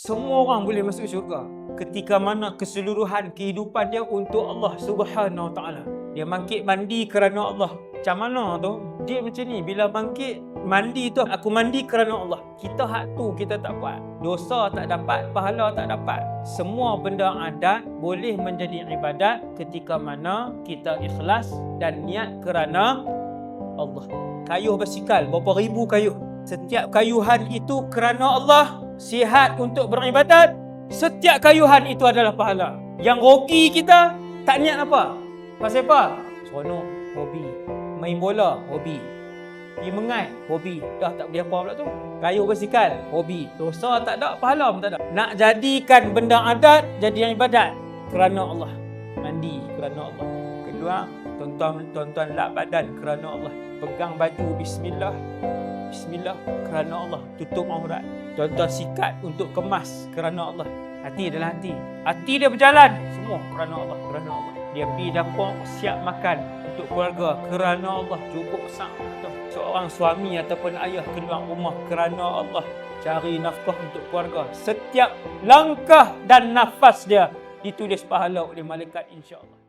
Semua orang boleh masuk syurga ketika mana keseluruhan kehidupan dia untuk Allah Subhanahu Wa Taala. Dia bangkit mandi kerana Allah. Macam mana tu? Dia macam ni, bila bangkit mandi tu, aku mandi kerana Allah. Kita hak tu kita tak buat. Dosa tak dapat, pahala tak dapat. Semua benda adat boleh menjadi ibadat ketika mana kita ikhlas dan niat kerana Allah. Kayuh basikal, berapa ribu kayuh. Setiap kayuhan itu kerana Allah. Sihat untuk beribadat, setiap kayuhan itu adalah pahala. Yang rogi kita tak niat apa? Pasal apa? Seronok, hobi. Main bola, hobi. Pergi mengai, hobi. Dah tak boleh apa pula tu. Kayuh basikal, hobi. Dosa tak ada, pahala pun tak ada. Nak jadikan benda adat jadi ibadat kerana Allah. Mandi kerana Allah. Kedua, tuan-tuan lap badan kerana Allah. Pegang baju bismillah. Bismillah kerana Allah. Tutup aurat. Tuan-tuan sikat untuk kemas kerana Allah. Hati adalah hati. Hati dia berjalan. Semua kerana Allah. Kerana Allah. Dia pergi dapur siap makan untuk keluarga kerana Allah. Cukup sang. Seorang suami ataupun ayah keluar rumah kerana Allah. Cari nafkah untuk keluarga. Setiap langkah dan nafas dia ditulis pahala oleh malaikat insya-Allah.